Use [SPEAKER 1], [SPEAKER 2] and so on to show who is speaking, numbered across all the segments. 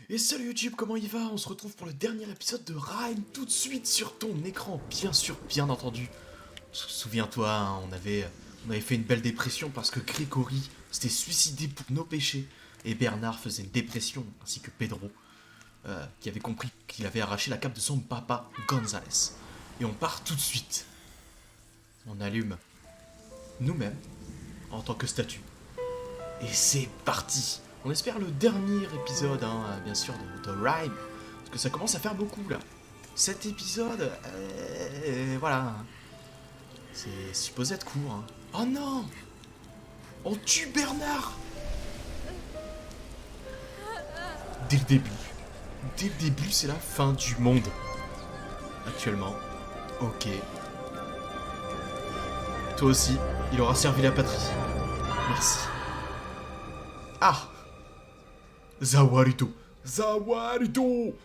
[SPEAKER 1] Et salut YouTube, comment il va? On se retrouve pour le dernier épisode de Rime tout de suite sur ton écran, bien sûr, bien entendu. Souviens-toi, hein, on avait fait une belle dépression parce que Grégory s'était suicidé pour nos péchés et Bernard faisait une dépression, ainsi que Pedro, qui avait compris qu'il avait arraché la cape de son papa González. Et on part tout de suite. On allume nous-mêmes en tant que statue. Et c'est parti. On espère le dernier épisode, hein, bien sûr, de Rime. Parce que ça commence à faire beaucoup, là. Cet épisode, voilà. C'est supposé être court, hein. Oh non! On tue Bernard! Dès le début. Dès le début, c'est la fin du monde. Actuellement. Ok. Toi aussi, il aura servi la patrie. Merci. Ah! Zawarito. Zawarito!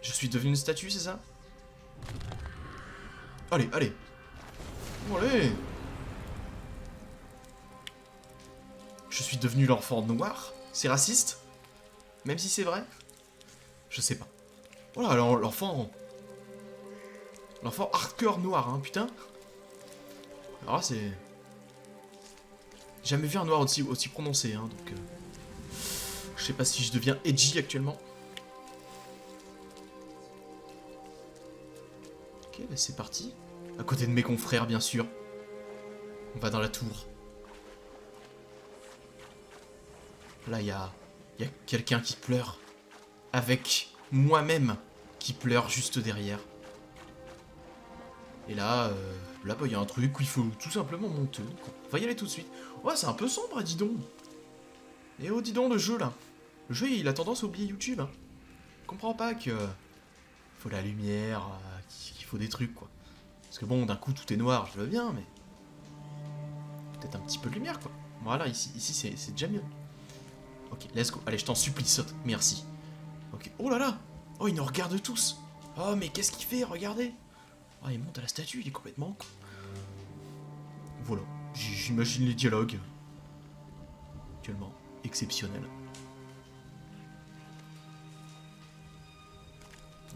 [SPEAKER 1] Je suis devenu une statue, c'est ça? Allez, allez. Allez. Je suis devenu l'enfant noir? C'est raciste? Même si c'est vrai? Je sais pas. Voilà, alors l'enfant... L'enfant hardcore noir, hein, putain. Alors là, c'est... J'ai jamais vu un noir aussi prononcé, hein, donc... Je sais pas si je deviens edgy actuellement. Ok, bah c'est parti. À côté de mes confrères, bien sûr. On va dans la tour. Là, il y a quelqu'un qui pleure. Avec moi-même qui pleure juste derrière. Et là, bah, il y a un truc où il faut tout simplement monter. On va y aller tout de suite. Ouais, c'est un peu sombre, dis donc. Et oh, dis donc, le jeu, là. Le jeu, il a tendance à oublier YouTube, hein. Je comprends pas que... faut la lumière, qu'il faut des trucs, quoi. Parce que bon, d'un coup, tout est noir, je veux bien, mais... Peut-être un petit peu de lumière, quoi. Voilà, ici c'est déjà mieux. Ok, let's go. Allez, je t'en supplie, saute. Merci. Ok. Oh là là! Oh, ils nous regardent tous. Oh, mais qu'est-ce qu'il fait? Regardez. Oh, il monte à la statue, il est complètement con. Voilà. J'imagine les dialogues. Actuellement. Exceptionnel.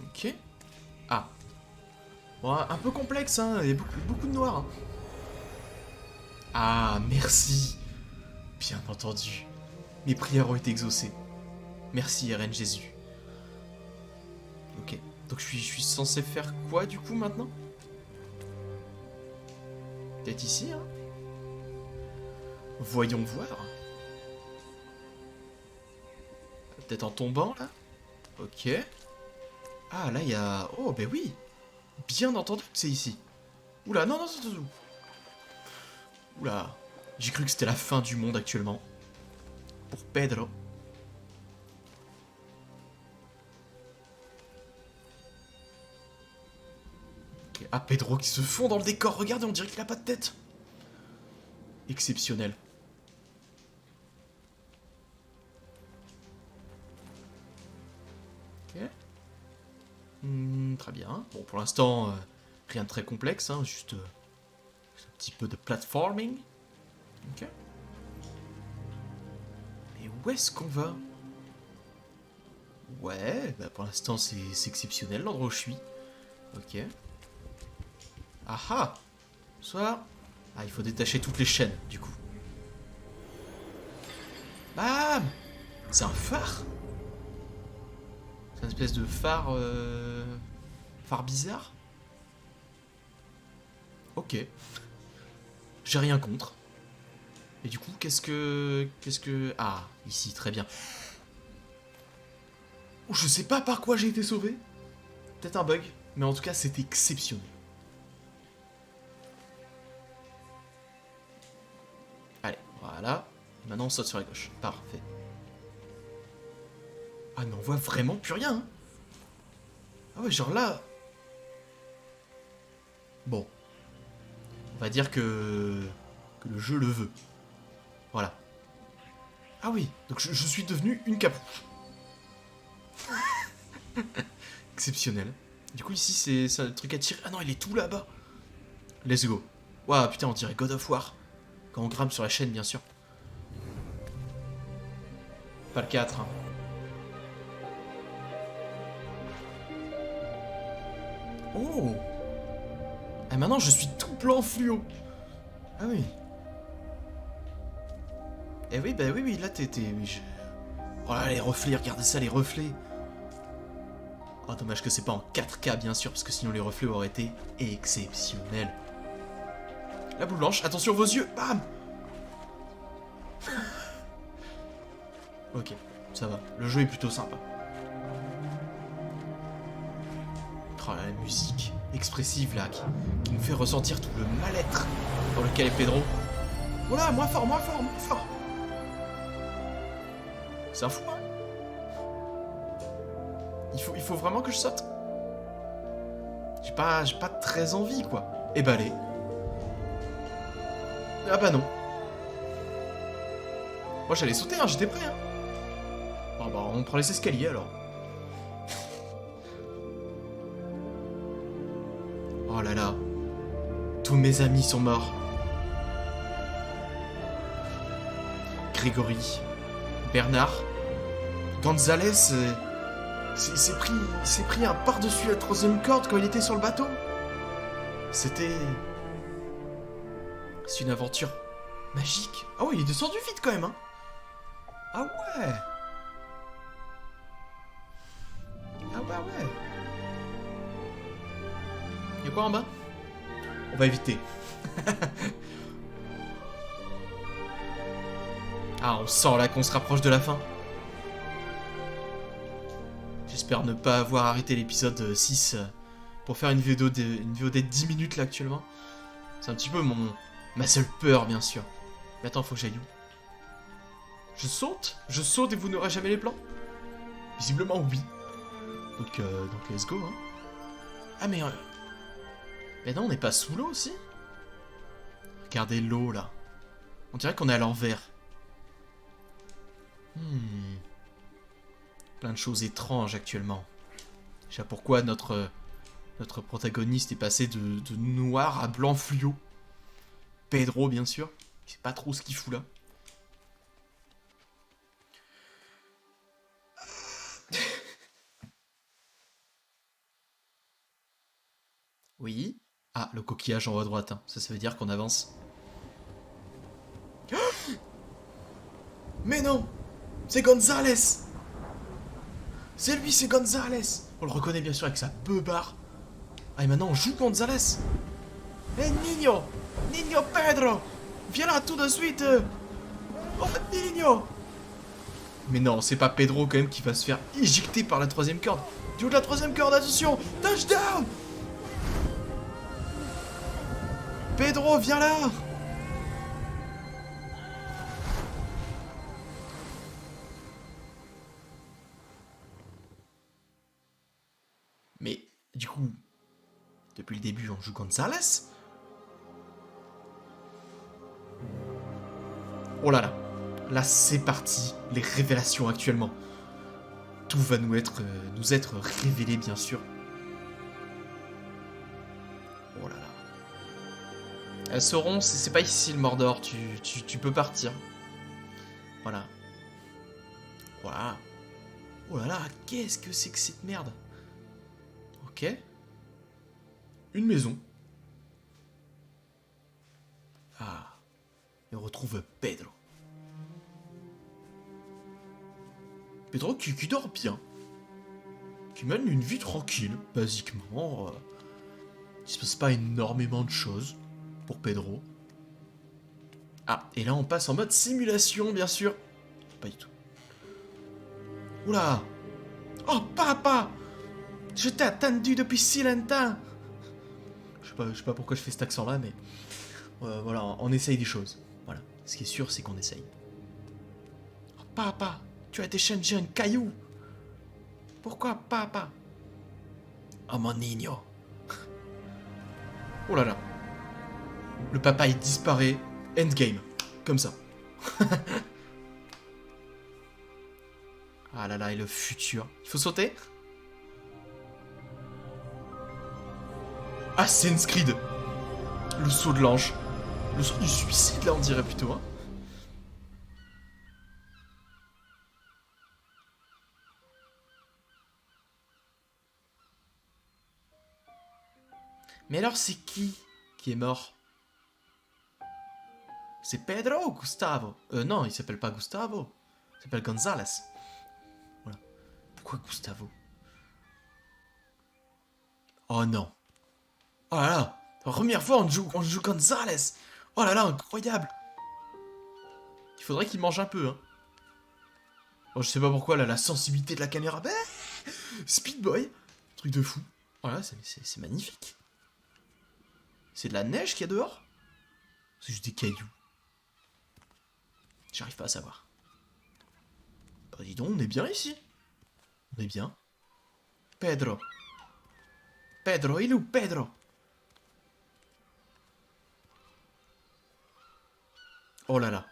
[SPEAKER 1] Ok. Ah. Bon, un peu complexe, hein. Il y a beaucoup de noir. Hein. Ah, merci. Bien entendu. Mes prières ont été exaucées. Merci, RN Jésus. Ok. Donc je suis censé faire quoi du coup maintenant? Peut-être ici, hein? Voyons voir. Peut-être en tombant là? Ok. Ah là il y a... Oh ben oui. Bien entendu que c'est ici. Oula, non, non, non. Oula. J'ai cru que c'était la fin du monde actuellement. Pour Pedro. Okay. Ah, Pedro qui se fond dans le décor. Regardez, on dirait qu'il a pas de tête. Exceptionnel. Ok. Très bien. Bon, pour l'instant, rien de très complexe, hein, juste un petit peu de platforming. Ok. Mais où est-ce qu'on va? Ouais, bah pour l'instant c'est exceptionnel l'endroit où je suis. Ok. Ah ah! Bonsoir. Ah, il faut détacher toutes les chaînes, du coup. Bam! C'est un phare? C'est une espèce de phare... phare bizarre? Ok. J'ai rien contre. Et du coup, qu'est-ce que... Ah, ici, très bien. Oh, je sais pas par quoi j'ai été sauvé. Peut-être un bug. Mais en tout cas, c'est exceptionnel. Allez, voilà. Et maintenant, on saute sur la gauche. Parfait. Ah, mais on voit vraiment plus rien, hein. Ah ouais, genre là... Bon. On va dire que le jeu le veut. Voilà. Ah oui, donc je suis devenu une capuche. Exceptionnel. Du coup, ici, c'est un truc à tirer. Ah non, il est tout là-bas. Let's go. Waouh, putain, on dirait God of War. Quand on grimpe sur la chaîne, bien sûr. Pas le 4, hein. Oh. Ah, maintenant, je suis tout blanc fluo. Ah oui. Eh oui, bah oui, là, oui, oh là, les reflets, regardez ça, les reflets. Oh, dommage que c'est pas en 4K, bien sûr, parce que sinon les reflets auraient été exceptionnels. La boule blanche, attention vos yeux, bam. Ok, ça va. Le jeu est plutôt sympa. Oh, la musique expressive, là, qui nous fait ressentir tout le mal-être dans lequel est Pedro. Voilà, moins fort, moins fort, moins fort. C'est un fou, hein. Il faut vraiment que je saute. J'ai pas très envie, quoi. Eh bah allez. Ah bah non. Moi j'allais sauter, hein, j'étais prêt, hein. Bon bah on prend les escaliers alors. Oh là là. Tous mes amis sont morts. Grégory, Bernard, Gonzalez, il s'est pris un par-dessus la troisième corde quand il était sur le bateau. C'est une aventure magique. Ah ouais, il est descendu vite quand même, hein. Ah ouais. Ah bah ouais. Y'a quoi en bas? On va éviter. Ah, on sent là qu'on se rapproche de la fin. J'espère ne pas avoir arrêté l'épisode 6 pour faire une vidéo de 10 minutes là actuellement. C'est un petit peu ma seule peur, bien sûr. Mais attends, faut que j'aille où? Je saute et vous n'aurez jamais les plans? Visiblement oui. Donc let's go, hein. Ah mais non, on n'est pas sous l'eau aussi? Regardez l'eau là. On dirait qu'on est à l'envers. Plein de choses étranges actuellement. Je sais pas pourquoi notre protagoniste est passé de noir à blanc fluo. Pedro, bien sûr. Je sais pas trop ce qu'il fout là. Oui. Ah, le coquillage en haut à droite. Hein. Ça veut dire qu'on avance. Mais non! C'est Gonzalez! C'est lui, c'est Gonzalez! On le reconnaît bien sûr avec sa beubare. Ah, et maintenant on joue Gonzalez! Eh, Niño! Niño Pedro! Viens là tout de suite! Oh, Niño! Mais non, c'est pas Pedro quand même qui va se faire éjecter par la troisième corde. Du haut de la troisième corde, attention! Touchdown! Pedro, viens là! Mais, du coup, depuis le début, on joue Gonzalez? Oh là là. Là, c'est parti. Les révélations actuellement. Tout va nous être révélé, bien sûr. Oh là là. Elles sauront, c'est pas ici le Mordor, tu peux partir. Voilà. Voilà. Oh là là, qu'est-ce que c'est que cette merde? Ok. Une maison. Ah. Et on retrouve Pedro. Pedro qui dort bien. Qui mène une vie tranquille, basiquement. Il se passe pas énormément de choses pour Pedro. Ah, et là on passe en mode simulation, bien sûr. Pas du tout. Oula! Oh, papa! Je t'ai attendu depuis si longtemps! Je sais pas pourquoi je fais cet accent-là, mais... voilà, on essaye des choses. Voilà. Ce qui est sûr, c'est qu'on essaye. Oh, papa! Tu as été changer un caillou! Pourquoi, papa? Oh, mon niño! Oh là là. Le papa, il disparaît. Endgame. Comme ça. Ah là là, et le futur. Il faut sauter? Assassin's Creed. Le saut de l'ange. Le saut du suicide, là, on dirait plutôt, hein. Mais alors, c'est qui est mort? C'est Pedro ou Gustavo? Non, il s'appelle pas Gustavo. Il s'appelle González. Voilà. Pourquoi Gustavo? Oh non. Oh là là. Première fois, on joue González. Oh là là, incroyable. Il faudrait qu'il mange un peu, hein. Oh, je sais pas pourquoi, là, la sensibilité de la caméra. Bah, Speed Boy. Truc de fou. Oh là, c'est magnifique. C'est de la neige qu'il y a dehors? C'est juste des cailloux. J'arrive pas à savoir. Bah dis donc, on est bien ici. On est bien. Pedro. Pedro, il est où Pedro? Oh là là.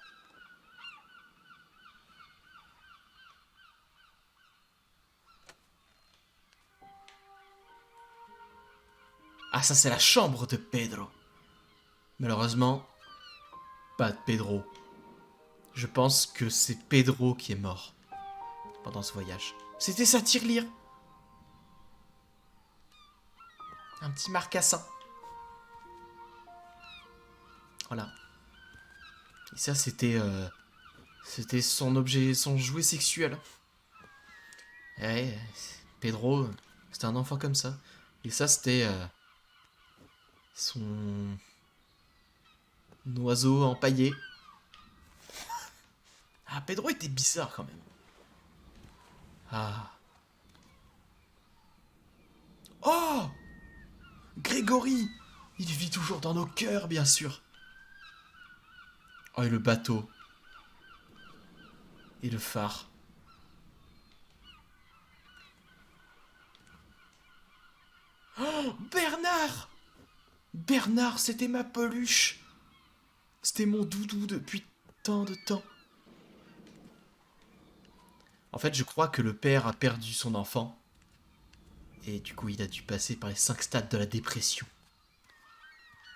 [SPEAKER 1] Ah, ça c'est la chambre de Pedro. Malheureusement, pas de Pedro. Je pense que c'est Pedro qui est mort pendant ce voyage. C'était sa tirelire. Un petit marcassin. Voilà. Et ça, c'était son objet, son jouet sexuel. Ouais, Pedro, c'était un enfant comme ça. Et ça, c'était son oiseau empaillé. Ah, Pedro était bizarre quand même. Ah. Oh! Grégory! Il vit toujours dans nos cœurs, bien sûr. Oh, et le bateau. Et le phare. Oh, Bernard! Bernard, c'était ma peluche. C'était mon doudou depuis tant de temps. En fait, je crois que le père a perdu son enfant. Et du coup, il a dû passer par les 5 stades de la dépression.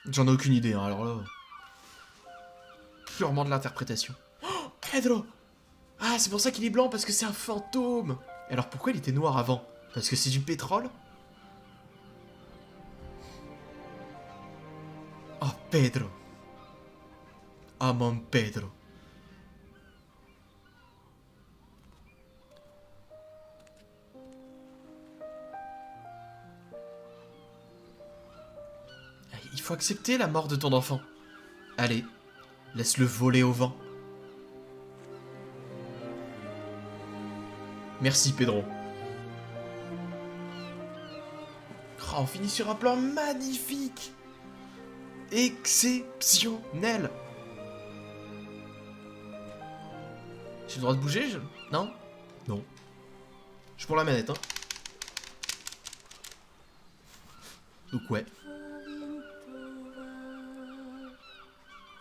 [SPEAKER 1] J'en ai aucune idée, hein, alors là... Purement de l'interprétation. Oh, Pedro! Ah, c'est pour ça qu'il est blanc, parce que c'est un fantôme. Et alors pourquoi il était noir avant? Parce que c'est du pétrole? Oh, Pedro. Ah, mon Pedro. Il faut accepter la mort de ton enfant. Allez, laisse-le voler au vent. Merci, Pedro. Oh, on finit sur un plan magnifique. Exceptionnel. J'ai le droit de bouger Non? Non. Je prends la manette, hein. Donc ouais.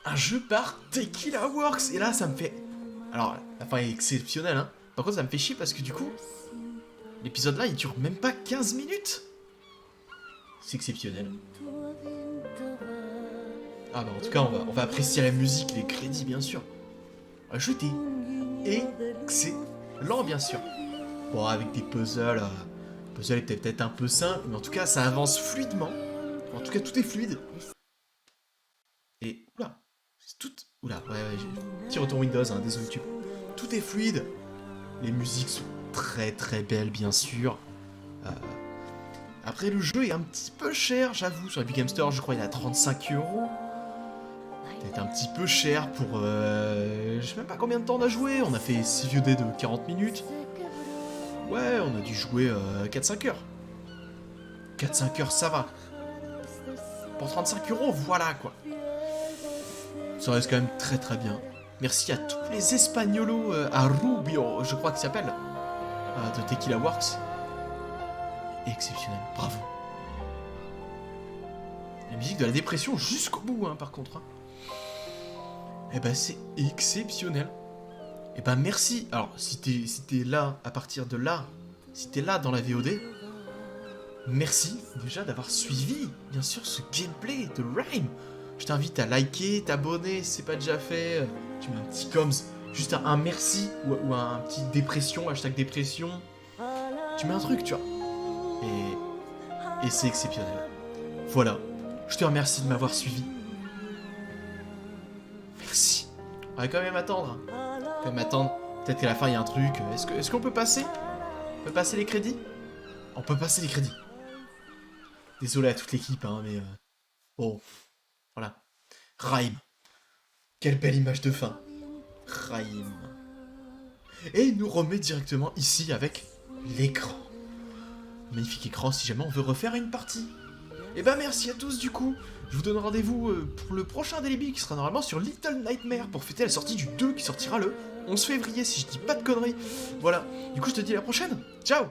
[SPEAKER 1] Un jeu par Tequila Works. Et là, ça me fait... Alors, la fin est exceptionnelle, hein. Par contre, ça me fait chier parce que du coup, l'épisode là, il dure même pas 15 minutes. C'est exceptionnel. Ah bah en tout cas, on va apprécier la musique, les crédits, bien sûr. Le jeu était excellent, bien sûr. Bon, avec des puzzles... Le puzzle était peut-être un peu simple, mais en tout cas, ça avance fluidement. En tout cas, tout est fluide. Et... Oula. C'est tout... Oula, ouais, petit retour Windows, hein, désolé YouTube. Tout est fluide. Les musiques sont très très belles, bien sûr. Après, le jeu est un petit peu cher, j'avoue. Sur Epic Games Store, je crois il est à 35 €. Peut-être un petit peu cher pour... Je sais même pas combien de temps on a joué. On a fait 6 vieux dés de 40 minutes. Ouais, on a dû jouer 4-5 heures. 4-5 heures, ça va. Pour 35 €, voilà quoi. Ça reste quand même très très bien. Merci à tous les Espagnolos, à Rubio, je crois qu'il s'appelle, de Tequila Works. Exceptionnel, bravo. La musique de la dépression jusqu'au bout, hein, par contre. Hein. Eh ben, c'est exceptionnel. Eh ben, merci. Alors, si t'es là, à partir de là, si t'es là dans la VOD, merci déjà d'avoir suivi, bien sûr, ce gameplay de Rime. Je t'invite à liker, t'abonner si c'est pas déjà fait. Tu mets un petit coms, juste un merci ou un petit dépression, hashtag dépression. Tu mets un truc, tu vois. Et c'est exceptionnel. Voilà. Je te remercie de m'avoir suivi. Merci. On va quand même attendre. Quand même attendre. Peut-être qu'à la fin, il y a un truc. Est-ce qu'on peut passer? On peut passer les crédits? On peut passer les crédits. Désolé à toute l'équipe, hein, mais... Bon, voilà. Raïm. Quelle belle image de fin. Raïm. Et il nous remet directement ici avec l'écran. Magnifique écran si jamais on veut refaire une partie. Et bah merci à tous du coup. Je vous donne rendez-vous pour le prochain Daily Bee qui sera normalement sur Little Nightmare pour fêter la sortie du 2 qui sortira le 11 février si je dis pas de conneries. Voilà, du coup je te dis à la prochaine. Ciao.